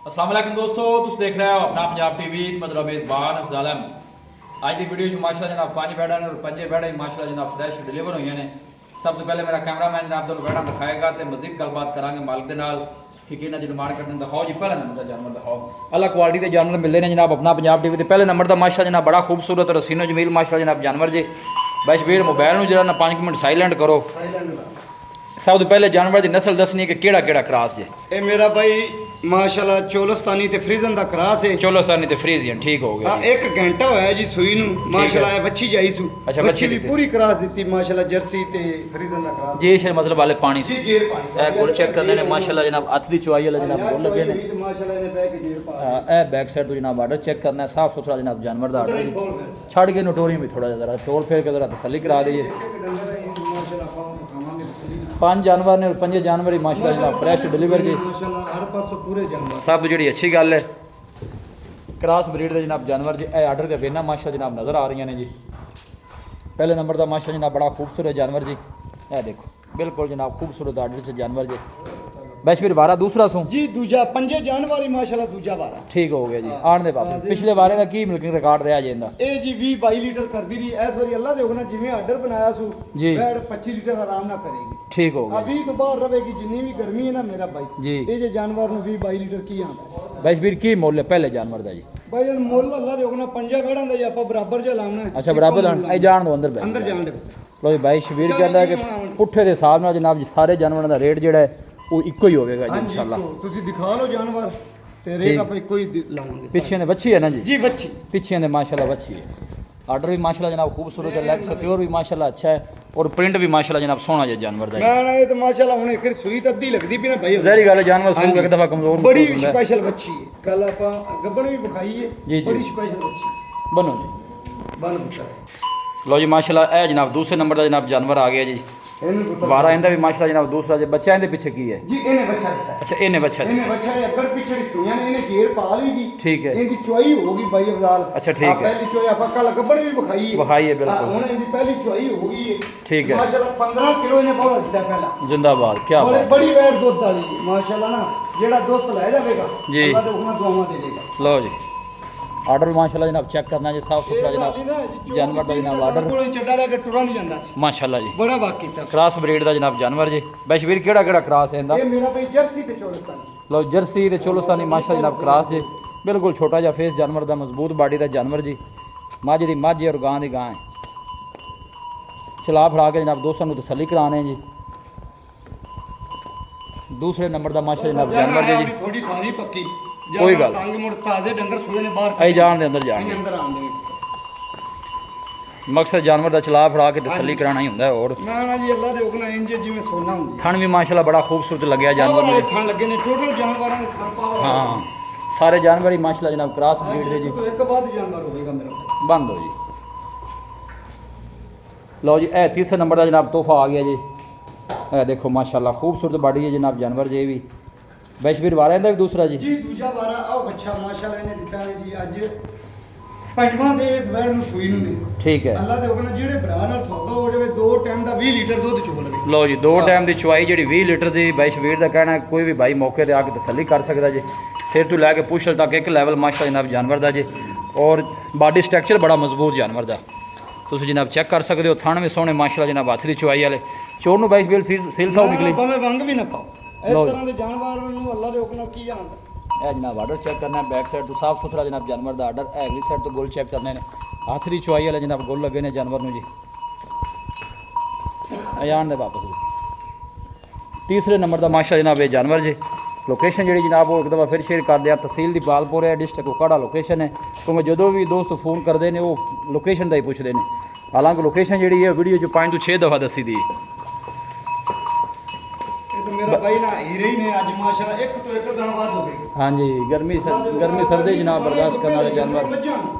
अस्सलाम वालेकुम दोस्तों, तुम देख रहे हो अपना पंजाब टीवी मतलब मेज़बान अफज़ल अहमद। आज की वीडियो च माशाल्लाह जनाब 5 बैडा और 5 बैडा माशाल्लाह जनाब फ्रैश डिलीवर हुई ने। सब तो पहले मेरा कैमरामैन जनाब तुहानू बैडा दिखाएगा तो मज़ीद गलबात करांगे मालिक के नाल कि किन्ना जो डिमांड करने दिखाओ जी। पहला नंबर का जानवर दिखाओ, अलग क्वालिटी के जानवर मिलते हैं जनाब अपना पंजाब टीवी। पहले नंबर का माशा जनाब बड़ा खूबसूरत रसीनो जमील माशाल्लाह जनाब जानवर जी। बस वीर मोबाइल में जरा ना 5 मिनट साइलेंट करो। सब तो पहले जानवर की नस्ल दसनी कि केड़ा केड़ा क्रॉस है। ये मेरा भाई माशाल्लाह चोलस्तानी ते फ्रीजन दा क्रॉस है। चोलस्तानी ते फ्रीजियन ठीक हो गया जी। एक घंटा होया जी सुई नु माशाल्लाह बच्ची जाई सु। अच्छा, बच्ची भी पूरी क्रॉस दी माशाल्लाह जर्सी ते फ्रीजन दा क्रॉस जी शे मतलब वाले पानी जी जेर पानी ए गोल चेक करने ने माशाल्लाह जनाब हाथ दी चुआई वाला जनाब गोल लगे ने माशाल्लाह ने बैक जेर पा ए बैक साइड तो जनाब आर्डर चेक करना है साफ सुथरा जनाब जानवर दा आर्डर छड़ के नोटोरी में थोड़ा जरा टोल फेर के जरा तसल्ली करा दीजिए। माशाल्लाह खावांगे तसली 5 जानवर ने और 5 जानवर ही माशाल्लाह जनाब फ्रेश डिलीवर जी। माशाल्लाह हर पासों पूरे जानवर सब जी अच्छी गल है। क्रॉस ब्रीड के जनाब जानवर जी ए आर्डर के वेना माशा जनाब नज़र आ रही ने जी। पहले नंबर का माशा जनाब बड़ा खूबसूरत जानवर जी। ए देखो बिल्कुल जनाब खूबसूरत आर्डर से जानवर जी। बस फिर बारह दूसरा सूँ जी दूजा पंजे जानवर ही माशाल्लाह दूजा बारा ठीक हो गया जी। आने दे वापस पिछले बारे का की मिल्किंग रिकॉर्ड रहा जेंदा ए जी 20-22 लीटर करदी रही इस बारी अल्लाह दे हुक्म नाल जिवें आर्डर बनाया सु जी। बैड 25 लीटर आराम ना करेगी। ठीक हो गया अभी तो बाहर रहेगी जितनी भी गर्मी है ना मेरा भाई जी। ये जे जानवर नु 20-22 लीटर की आंदा बस फिर की मोल है पहले जानवर का जी। भाई मुੱਲ अल्लाह दे हुक्म नाल पंजा बेड़ां दा ਆਪਾਂ बराबर जा लाना है। अच्छा बराबर ए जान दो अंदर अंदर जान दे लो जी। भाई शबीर कहता है कि पुट्ठे के हिसाब नाल जनाब जी सारे जानवरों का रेट ਜਿਹੜਾ ਹੈ ਉਹ ਇੱਕੋ ਹੀ ਹੋਵੇਗਾ ਜੀ इंशाल्लाह। ਤੁਸੀਂ ਦਿਖਾ ਲਓ ਜਾਨਵਰ ਤੇ ਰੇਟ ਆਪਾਂ ਇੱਕੋ ਹੀ ਲਾਵਾਂਗੇ। पीछे ने बच्ची है ना जी। जी बच्ची पीछे ने माशाल्लाह बच्ची है। आर्डर भी माशाल्लाह जनाब खूबसूरत है। लेग सिक्योर भी माशाल्लाह अच्छा है और प्रिंट भी माशाल्लाह जनाब सोहना है जानवर का। ना ना ये तो माशाल्लाह हुन एक सुई तो अद्धी लगदी भी ना भाई ज़ाहिर गल है जानवर सूंघ एक दफा कमजोर बड़ी स्पेशल बच्ची है। कल ਆਪਾਂ ਗੱਬਣ ਵੀ ਵਿਖਾਈ जी, ਹੈ जी। बड़ी स्पेशल बच्ची बनो जी। बन बच्चा लो जी माशाल्लाह ए जनाब दूसरे नंबर का जनाब जानवर आ गया जी। ਇਹਨੂੰ ਪੁੱਤਰ 12 इंदा भी माशाल्लाह जनाब दूसरा जी। बच्चा इंदे पीछे की है जी ਇਹਨੇ ਬੱਚਾ ਦਿੱਤਾ ਹੈ। अच्छा इन्हें बच्चा ਇਹਨੇ ਬੱਚਾ ਹੈ ਅੱਗਰ ਪਿੱਛੇ ਸੁਈਆਂ ਨੇ ਇਹਨੇ ਜੇਰ ਪਾ ਲਈ ਜੀ। ठीक है ਇਹਦੀ ਚੁਆਈ ਹੋਗੀ ਬਾਈ ਅਬਦਾਲ अच्छा, ठीक है। ਪਹਿਲੀ ਚੁਆਈ ਆਪਾਂ ਕੱਲ ਗੱਬਣ ਵੀ ਵਿਖਾਈ ਹੈ ਵਿਖਾਈ ਹੈ ਬਿਲਕੁਲ। ਹੁਣ ਇਹਦੀ ਪਹਿਲੀ ਚੁਆਈ ਹੋਗੀ ਹੈ ठीक है ਮਾਸ਼ਾਅੱਲਾ 15 ਕਿਲੋ ਇਹਨੇ ਬੋਲਾ ਦਿੱਤਾ ਪਹਿਲਾਂ जिंदाबाद क्या ਬੜੀ बात। ਬੜੀ ਵੈਟ ਦੁੱਧ ਵਾਲੀ ਜੀ ਮਾਸ਼ਾਅੱਲਾ ਨਾ ਜਿਹੜਾ ਦੋਸਤ ਲੈ ਜਾਵੇਗਾ जी। ਅੱਲਾਹ ਦੇ ਹੁਕਮ ਦੁਆਵਾਂ ਦੇਵੇਗਾ। लो जी आर्डर माशाल्लाह जनाब चेक करना जी साफ सुथरा जनाब जानवर का जनाब आर्डर ਕੋਲੋਂ ਚੱਡਾ ਲੈ ਕੇ ਟੁਰਾ ਨਹੀਂ ਜਾਂਦਾ ਸੀ माशाल्लाह जी। ਬੜਾ ਵਾਕੀ ਤਾਂ क्रॉस ब्रीड का जनाब जानवर जी। बशवीर केड़ा केड़ा क्रॉस है इंदा। ਇਹ ਮੇਰਾ ਭਾਈ ਜਰਸੀ ਤੇ ਚੋਲਸਤਾਨੀ लो जर्सी ते चोलस्तानी माशा जनाब क्रॉस जी। बिल्कुल छोटा जा फेस जानवर का मजबूत बॉडी का जानवर जी। मझ दी मझ और गां दी गां है। चला फड़ा के जनाब दोस्तों को तसल्ली कराने जी। दूसरे नंबर का माशा जनाब जानवर जी। ਥੋੜੀ ਸਾਰੀ ਪੱਕੀ कोई गल ਤੰਗ ਮੁੜ ਤਾਜ਼ੇ ਡੰਗਰ ਸੂਏ ਨੇ ਬਾਹਰ आई जान दे अंदर जान दे। ਅੰਦਰ ਆਉਂਦੇ मकसद जानवर का चला फड़ा के तसल्ली कराना ही होंदा है। और ਨਾ ਨਾ ਜੀ ਅੱਲਾਹ ਦੇ ਹੁਕਮ ਨਾਲ ਇੰਜ ਜਿਵੇਂ ਸੋਨਾ ਹੁੰਦੀ थन भी माशाल्लाह बड़ा खूबसूरत लगे जानवर ਵਾਲੇ में। ਥਣ ਲੱਗੇ ਨੇ ਟੋਟਲ ਜਾਨਵਰਾਂ ਦੇ ਥਣ ਪਾਵਰ हाँ सारे जानवर ही माशाल्लाह जनाब क्रॉस ब्रीड दे जी। तो एक बाद जानवर होएगा मेरा बंद हो जी। लो जी ए तीसरे नंबर का जनाब तोहफा आ गया जी। ए देखो माशाल्लाह खूबसूरत बॉडी है जनाब जानवर जी भी। बैशवीर वारा इंदा भी दूसरा जी। जी दूजा बारा आओ बच्चा माशाल्लाह ने दिता ने जी ਅੱਜ ਪੰਜਵਾਂ ਦੇ ਇਸ ਵੈੜ ਨੂੰ ਸੂਈ ਨੂੰ ਨੇ ठीक है ਅੱਲਾਹ ਦੇ ਹੁਕਮ ਨਾਲ ਜਿਹੜੇ ਭਰਾ ਨਾਲ ਸੌਦਾ ਹੋ ਜਾਵੇ 2 ਟਾਈਮ ਦਾ 20 ਲੀਟਰ ਦੁੱਧ ਚੋਲ ਲਵੇ। लो जी 2 टाइम की चुवाई जी 20 लीटर की बैशवीर का कहना है कोई भी भाई मौके पर आके तसल्ली कर सकता जी। सिर तो लैके पुछल तक एक लैवल माशा जनाब जानवर का जी। और बॉडी स्ट्रक्चर बड़ा मजबूत जानवर का तुम जनाब चेक कर सकते हो। थन भी सोहने माशाल्लाह जनाब हाथ की चुवाई वाले चोर ਨੂੰ बैशवीर सील साउ निकली। ਭਾਵੇਂ ਵੰਗ ਵੀ ਨਾ ਪਾਓ ਇਸ ਲਓ ਜੀ। ਤਰ੍ਹਾਂ ਦੇ ਜਾਨਵਰਾਂ ਨੂੰ ਅੱਲਾਹ ਦੇ ਹੁਕਮ ਨਾਲ ਕੀ ਆਂਦਾ ए जनाब आर्डर चेक करना है बैक साइड तो साफ सुथरा जनाब जानवर का आर्डर है। अगली साइड तो गोल चेक करने ने हाथ की चुवाई वाले जनाब गोल लगे ने जानवर में जी। जान दे वापस जी। तीसरे नंबर का माशा जनाब ये जानवर जी। लोकेशन जी जनाब वो एक दफ़ा फिर शेयर कर दिया तहसील दी पालपुर है डिस्ट्रिक्ट कोकाड़ा लोकेशन है। क्योंकि जो भी दोस्त फोन करते हैं वो लोकेशन का ही पूछते हैं। हालांकि लोकेशन जी है वीडियो 5 तो 6 दफ़ा दसी दी। ਇਹ ਤਾਂ ਮੇਰਾ ਭਾਈ ਨਾ ਹੀਰੇ ਹੀ ਨੇ ਅੱਜ ਮਾਸ਼ਾਅੱਲਾ ਇੱਕ ਤੋਂ ਇੱਕ ਦਿਨ ਬਾਅਦ ਹੋਵੇ। हाँ जी गर्मी सर्दी जनाब बर्दाश्त करने वाले जानवर।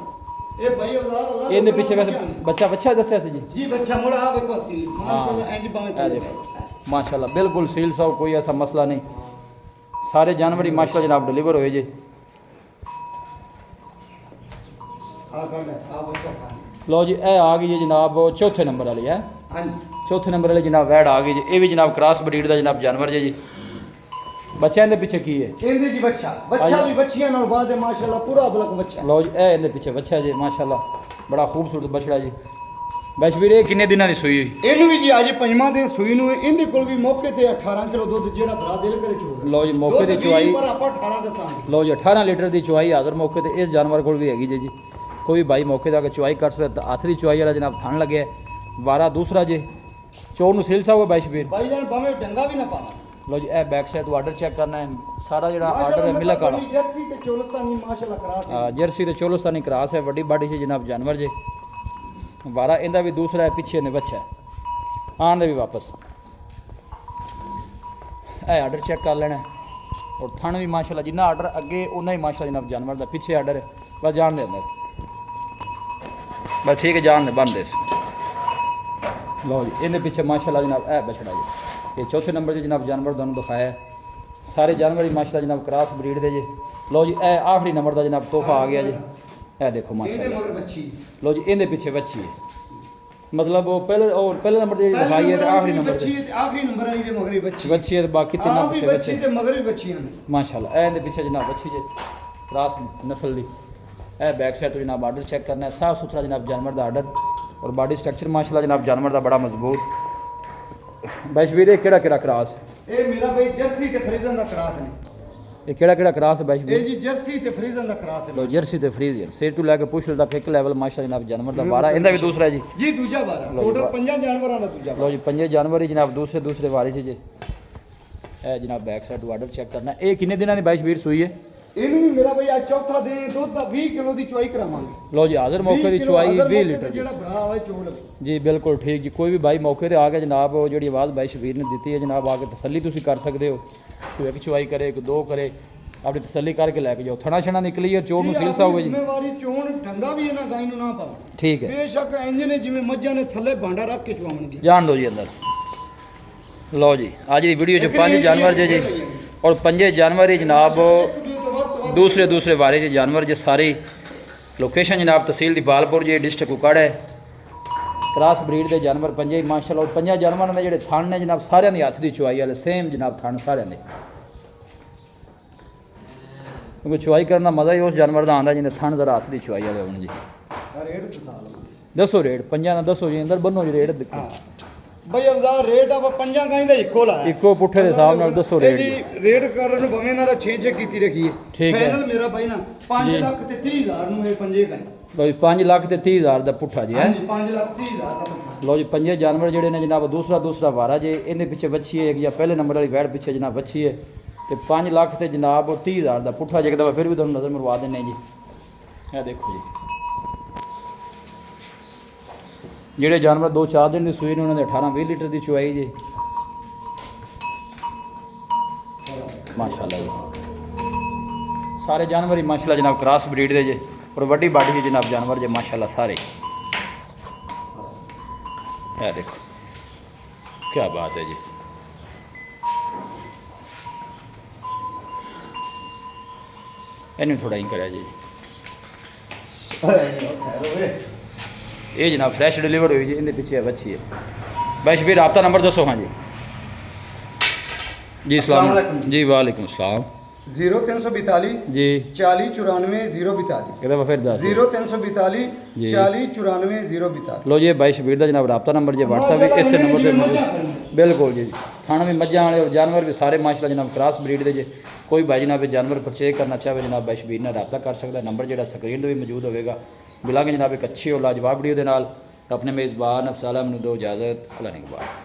ਇਹ ਭਾਈ ਅल्लाह इनके पीछे वैसे बच्चा बच्चा दसिया सी जी। जी बच्चा मुड़ा आ देखो सी माशाअल्लाह इंज बावे ए चले देखो माशाल्लाह बिल्कुल सील साउ कोई ऐसा मसला नहीं। सारे जानवर ही माशाल्लाह जनाब डिलीवर हुए जी। आ कर ले आ बच्चा खा लो जी ए आ गई है जनाब चौथे नंबर वाली है। हां जी चौथे नंबर वाली जनाब वैड आ गई जी। ये भी जनाब क्रॉस ब्रीड का जनाब जानवर जी। ਬੱਚਾ ਇਹਦੇ ਪਿੱਛੇ ਕੀ ਹੈ? ਇਹਦੇ ਜੀ ਬੱਚਾ ਵੀ ਬੱਚੀਆਂ ਨਾਲ ਬਾਅਦ ਹੈ ਮਾਸ਼ਾਅੱਲਾ ਪੂਰਾ ਬਲਕ ਬੱਚਾ। ਲਓ ਜੀ ਇਹ ਇਹਦੇ ਪਿੱਛੇ ਬੱਚਾ ਜੀ ਮਾਸ਼ਾਅੱਲਾ ਬੜਾ ਖੂਬਸੂਰਤ ਬਛੜਾ ਜੀ। ਬੈਸ਼ਵੀਰ ਇਹ ਕਿੰਨੇ ਦਿਨਾਂ ਦੀ ਸੂਈ ਹੋਈ? ਇਹਨੂੰ ਵੀ ਜੀ ਅੱਜ ਪੰਜਵਾਂ ਦਿਨ ਸੂਈ ਨੂੰ ਇਹਦੇ ਕੋਲ ਵੀ ਮੌਕੇ ਤੇ 18 ਕਿਲੋ ਦੁੱਧ ਜਿਹੜਾ ਭਰਾ ਦਿਲ ਕਰੇ ਚੋਰ। ਲਓ ਜੀ ਮੌਕੇ ਦੀ ਚੁਆਈ ਪਰ ਆਪਾਂ 18 ਦੱਸਾਂਗੇ। ਲਓ ਜੀ 18 ਲੀਟਰ ਦੀ ਚੁਆਈ ਹਾਜ਼ਰ ਮੌਕੇ ਤੇ ਇਸ ਜਾਨਵਰ ਕੋਲ ਵੀ ਹੈਗੀ ਜੀ। ਕੋਈ ਭਾਈ ਮੌਕੇ ਤੇ ਆ ਕੇ ਚੁਆਈ ਕਰ ਸਕਦਾ। ਹੱਥ ਦੀ ਚੁਆਈ ਵਾਲਾ ਜਨਾਬ ਥਣ ਲੱਗਿਆ ਵਾਰਾ ਦੂਸਰਾ ਜੇ ਚੋਰ ਨੂੰ ਸੀਲ ਸਾਹਿਬ ਬੈਸ਼ਵੀਰ ਭਾਈ ਜਾਨ ਭਾਵੇਂ ਡੰਗਾ ਵੀ ਨਾ ਪਾਣਾ। ਲਓ ਜੀ ਇਹ ਬੈਕ ਸਾਈਡ ਤੋਂ ਆਰਡਰ ਚੈੱਕ ਕਰਨਾ ਹੈ ਸਾਰਾ ਜਿਹੜਾ ਆਰਡਰ ਹੈ ਮਿਲਕ ਵਾਲਾ ਜਰਸੀ ਤੇ ਚੋਲਸਤਾਨੀ ਮਾਸ਼ਾਅੱਲਾ ਕਰਾਸ ਹੈ। ਜਰਸੀ ਤੇ ਚੋਲਸਤਾਨੀ ਕਰਾਸ ਹੈ ਵੱਡੀ ਬਾਡੀ ਸੀ ਜਨਾਬ ਜਾਨਵਰ ਜੇ ਵਾਰਾ ਇਹਦਾ ਵੀ ਦੂਸਰਾ ਹੈ ਪਿੱਛੇ ਨੇ ਬੱਚਾ ਆਣ ਦੇ ਵੀ ਵਾਪਸ ਇਹ ਆਰਡਰ ਚੈੱਕ ਕਰ ਲੈਣਾ ਔਰ ਥਣ ਵੀ ਮਾਸ਼ਾਅੱਲਾ ਜਿੰਨਾ ਆਰਡਰ ਅੱਗੇ ਉਨਾ ਹੀ ਮਾਸ਼ਾਅੱਲਾ ਜਨਾਬ ਜਾਨਵਰ ਦਾ ਪਿੱਛੇ ਆਰਡਰ ਹੈ ਬਸ ਜਾਣ ਦੇ ਅੰਦਰ ਬਸ ਠੀਕ ਹੈ ਜਾਣ ਦੇ ਬੰਦ ਦੇ ਲਓ ਜੀ ਇਹਦੇ ਪਿੱਛੇ ਮਾਸ਼ਾਅੱਲਾ ਜਨਾਬ ਇਹ ਬਛੜਾ ਜੀ ਇਹ ਚੌਥੇ ਨੰਬਰ 'ਤੇ ਜਨਾਬ ਜਾਨਵਰ ਤੁਹਾਨੂੰ ਦਿਖਾਇਆ ਹੈ ਸਾਰੇ ਜਾਨਵਰ ਹੀ ਮਾਸ਼ਾਅੱਲਾ ਜਨਾਬ ਕਰਾਸ ਬਰੀਡ ਦੇ ਜੀ। ਲਓ ਜੀ ਇਹ ਆਖਰੀ ਨੰਬਰ ਦਾ ਜਨਾਬ ਤੋਹਫਾ ਆ ਗਿਆ ਜੀ ਇਹ ਦੇਖੋ ਇਹਦੇ ਮਾਸ਼ਾਅੱਲਾ ਮਗਰ ਬੱਚੀ। ਲਓ ਜੀ ਇਹਦੇ ਪਿੱਛੇ ਬੱਚੀ ਹੈ ਮਤਲਬ ਉਹ ਪਹਿਲੇ ਨੰਬਰ ਦੀ ਜਿਹੜੀ ਦਿਖਾਈ ਹੈ ਤੇ ਆਖਰੀ ਨੰਬਰ ਬੱਚੀ ਤੇ ਤੇ ਆਖਰੀ ਨੰਬਰ ਵਾਲੀ ਦੇ ਮਗਰ ਹੀ ਬੱਚੀ। ਬੱਚੀ ਹੈ ਤੇ ਬਾਕੀ ਤਿੰਨਾਂ ਆਪ ਵੀ ਪਿੱਛੇ ਬੱਚੀ ਬੱਚੇ ਤੇ ਮਗਰ ਵੀ ਬੱਚੀਆਂ ਨੇ ਮਾਸ਼ਾਅੱਲਾ ਇਹ ਇਹਦੇ ਪਿੱਛੇ ਜਨਾਬ ਬੱਚੀ ਜੇ ਕਰਾਸ ਨਸਲ ਦੀ ਇਹ ਬੈਕ ਸਾਈਡ ਤੋਂ ਜਨਾਬ ਆਰਡਰ ਚੈੱਕ ਕਰਨਾ ਹੈ ਸਾਫ ਸੁਥਰਾ ਜਨਾਬ ਜਾਨਵਰ ਦਾ ਆਰਡਰ ਔਰ ਬਾਡੀ ਸਟਰਕਚਰ ਮਾਸ਼ਾਅੱਲਾ ਜਨਾਬ ਜਾਨਵਰ ਦਾ ਬੜਾ ਮਜ਼ਬੂਤ। ਬੈਸ਼ਵੀਰ ਇਹ ਕਿਹੜਾ ਕਰਾਸ? ਇਹ ਮੇਰਾ ਭਾਈ ਜਰਸੀ ਤੇ ਫਰੀਜ਼ਨ ਦਾ ਕਰਾਸ ਨੇ। ਇਹ ਕਿਹੜਾ ਕਰਾਸ ਹੈ ਬੈਸ਼ਵੀਰ? ਇਹ ਜੀ ਜਰਸੀ ਤੇ ਫਰੀਜ਼ਨ ਦਾ ਕਰਾਸ ਹੈ। ਲੋ ਜਰਸੀ ਤੇ ਫਰੀਜ਼ੀਅਨ ਸਿਰ ਤੋਂ ਲੈ ਕੇ ਪੁੱਛ ਤੱਕ ਇੱਕ ਲੈਵਲ ਮਾਸ਼ਾਅੱਲਾ ਜਨਾਬ ਜਾਨਵਰ ਦਾ ਬਾਰਾ ਇਹਦਾ ਵੀ ਦੂਸਰਾ ਜੀ ਜੀ ਦੂਜਾ ਵਾਰਾ ਟੋਟਲ 5 ਜਾਨਵਰਾਂ ਦਾ ਦੂਜਾ ਲੋ ਜੀ ਪੰਜੇ ਜਾਨਵਰ ਹੀ ਜਨਾਬ ਦੂਸਰੇ ਵਾਰੇ ਚ ਜੇ ਇਹ ਜਨਾਬ ਬੈਕ ਸਾਈਡ ਤੋਂ ਆਰਡਰ ਚੈੱਕ ਕਰਨਾ ਇਹ ਕਿੰਨੇ ਦਿਨਾਂ ਦੀ ਬੈਸ਼ਵੀਰ ਸੂਈ ਹੈ? ਇਹਨੂੰ ਵੀ ਮੇਰਾ ਭਾਈ ਅੱਜ ਚੌਥਾ ਦਿਨ ਦੁੱਧ ਦਾ 20 ਕਿਲੋ ਦੀ ਚੁਆਈ ਕਰਾਵਾਂਗੇ। ਲਓ ਜੀ ਹਾਜ਼ਰ ਮੌਕੇ ਦੀ ਚੁਆਈ 20 ਲੀਟਰ ਜਿਹੜਾ ਭਰਾ ਹੋਵੇ ਚੋਲ ਜੀ ਬਿਲਕੁਲ ਠੀਕ ਜੀ। ਕੋਈ ਵੀ ਬਾਈ ਮੌਕੇ ਤੇ ਆ ਕੇ ਜਨਾਬ ਉਹ ਜਿਹੜੀ ਆਵਾਜ਼ ਬਾਈ ਸ਼ਬੀਰ ਨੇ ਦਿੱਤੀ ਹੈ ਜਨਾਬ ਆ ਕੇ ਤਸੱਲੀ ਤੁਸੀਂ ਕਰ ਸਕਦੇ ਹੋ। ਕੋਈ ਇੱਕ ਚੁਆਈ ਕਰੇ ਕੋਈ ਦੋ ਕਰੇ ਆਪਣੀ ਤਸੱਲੀ ਕਰਕੇ ਲੈ ਕੇ ਜਾਓ। ਥਣਾ ਛਣਾ ਨਿਕਲੀ ਔਰ ਚੋਰ ਨੂੰ ਸੀਲ ਸਾ ਹੋਵੇ ਜੀ ਜ਼ਿੰਮੇਵਾਰੀ ਚੋਣ ਢੰਗਾ ਵੀ ਇਹਨਾਂ ਗਾਈ ਨੂੰ ਨਾ ਪਾਉਣ ਠੀਕ ਹੈ ਬੇਸ਼ੱਕ ਇੰਜ ਨੇ ਜਿਵੇਂ ਮੱਝਾਂ ਨੇ ਥੱਲੇ ਭਾਂਡਾ ਰੱਖ ਕੇ ਚੁਆਉਣਗੇ ਜਾਣ ਦਿਓ ਜੀ ਅੰਦਰ। ਲਓ ਜੀ ਅੱਜ ਦੀ ਵੀਡੀਓ 'ਚ 5 ਜਾਨਵਰ ਜੇ ਜੀ ਔਰ ਪੰਜੇ ਜਾਨਵਰ ਹੀ ਜਨਾਬ ਦੂਸਰੇ ਵਾਰੇ ਚ ਜਾਨਵਰ ਜੇ ਸਾਰੀ ਲੋਕੇਸ਼ਨ ਜਨਾਬ ਤਹਿਸੀਲ ਦੀ ਬਾਲਪੁਰ ਜੀ ਡਿਸਟ੍ਰਿਕਟ ਕੁਕਾੜ ਹੈ ਕਰਾਸ ਬਰੀਡ ਦੇ ਜਾਨਵਰ ਪੰਜੇ ਹੀ ਮਾਸ਼ਾਅੱਲਾ ਔਰ ਪੰਜਾਂ ਜਾਨਵਰਾਂ ਦੇ ਜਿਹੜੇ ਥਣ ਨੇ ਜਨਾਬ ਸਾਰਿਆਂ ਦੀ ਹੱਥ ਦੀ ਚੁਆਈ ਵਾਲੇ ਸੇਮ ਜਨਾਬ ਥਣ ਸਾਰਿਆਂ ਦੇ ਕਿਉਂਕਿ ਚੁਆਈ ਕਰਨ ਦਾ ਮਜ਼ਾ ਹੀ ਉਸ ਜਾਨਵਰ ਦਾ ਆਉਂਦਾ ਜਿਹਨੇ ਥਣ ਜ਼ਰਾ ਹੱਥ ਦੀ ਚੁਆਈ ਵਾਲੇ ਹੋਣ ਜੀ। ਰੇਟ ਸਾਲ ਦੱਸੋ ਰੇਟ ਪੰਜਾਂ ਦਾ ਦੱਸੋ ਜੀ ਅੰਦਰ ਬੰਨੋ ਜੀ ਰੇਟ ਬਈ ਅਵਜ਼ਾਰ ਰੇਟ ਆਪਾਂ ਪੰਜਾਂ ਗਾਈ ਦਾ ਇੱਕੋ ਲਾਇਆ ਇੱਕੋ ਪੁੱਠੇ ਦੇ ਹਿਸਾਬ ਨਾਲ ਦੱਸੋ ਰੇਟ ਜੀ ਰੇਟ ਕਰਨ ਨੂੰ ਭਵੇਂ ਨਾਲ 6 ਕੀਤੀ ਰੱਖੀਏ ਠੀਕ ਹੈ ਫਾਈਨਲ ਮੇਰਾ ਭਾਈ ਨਾ 5 ਲੱਖ ਤੇ 30,000 ਨੂੰ ਇਹ ਪੰਜੇ ਗਾਈ ਲਓ ਜੀ 5 ਲੱਖ ਤੇ 30,000 ਦਾ ਪੁੱਠਾ ਜੀ ਹੈ ਹਾਂਜੀ 5 ਲੱਖ 30,000 ਦਾ ਪੁੱਠਾ। ਲਓ ਜੀ ਪੰਜੇ ਜਾਨਵਰ ਜਿਹੜੇ ਨੇ ਜਨਾਬ ਦੂਸਰਾ ਵਾਰਾ ਜੇ ਇਹਦੇ ਪਿੱਛੇ ਵੱਛੀ ਹੈ ਜਾਂ ਪਹਿਲੇ ਨੰਬਰ ਵਾਲੀ ਵੈੜ ਪਿੱਛੇ ਜਨਾਬ ਵੱਛੀ ਹੈ ਤੇ 5 ਲੱਖ ਤੇ ਜਨਾਬ 30,000 ਦਾ ਪੁੱਠਾ ਜੇ ਕਿਦਾ ਫਿਰ ਵੀ ਤੁਹਾਨੂੰ ਨਜ਼ਰ ਮਰਵਾ ਦਿੰਨੇ ਜੀ ਇਹ ਦੇਖੋ ਜੀ ਜਿਹੜੇ ਜਾਨਵਰ 2-4 ਦਿਨ ਦੀ ਸੂਈ ਨੇ ਉਹਨਾਂ ਦੇ 18-20 ਲੀਟਰ ਦੀ ਚੁਆਈ ਜੀ ਮਾਸ਼ਾਅੱਲਾ ਜੀ ਸਾਰੇ ਜਾਨਵਰ ਹੀ ਮਾਸ਼ਾਅੱਲਾ ਜਨਾਬ ਕਰਾਸ ਬਰੀਡ ਦੇ ਜੇ ਔਰ ਵੱਡੀ ਬਾਡੀ ਦੇ ਜਨਾਬ ਜਾਨਵਰ ਜੇ ਮਾਸ਼ਾਅੱਲਾ ਸਾਰੇ ਇਹ ਦੇਖੋ ਕੀ ਬਾਤ ਹੈ ਜੀ। ਇਹਨੂੰ ਥੋੜਾ ਹੀ ਕਰਿਆ ਜੀ ਇਹ ਜਨਾਬ ਫਰੈਸ਼ ਡਿਲੀਵਰ ਹੋਈ ਜੀ ਇਹਦੇ ਪਿੱਛੇ ਵੱਛੀ ਹੈ ਬੈਸ਼ਵੀਰ ਆਪका ਨੰਬਰ ਦੱਸੋ हाँ जी जी सलाम जी वालेकुम सलाम 0342 जी 40 94 042 कहते फिर दस 0342 जी। 40 94 042 लो जी भाई शबीर का जनाब राबता नंबर जी व्हाट्सएप भी इस नंबर पर मौजूद बिल्कुल जी थाना भी मझां वाले और जानवर भी सारे माशाल्लाह जनाब क्रॉस ब्रीड दे जे कोई भाई जनाब जानवर परचेज करना चाहे जनाब भाई शबीर ने रब्ता कर सकता नंबर जो स्क्रीन पर भी मौजूद होगा मिलांगे जनाब एक अच्छी और लाजवाब वीडियो के नाल अपने मेज़बान अफसाल अहमद दो इजाज़त अल्लाह ने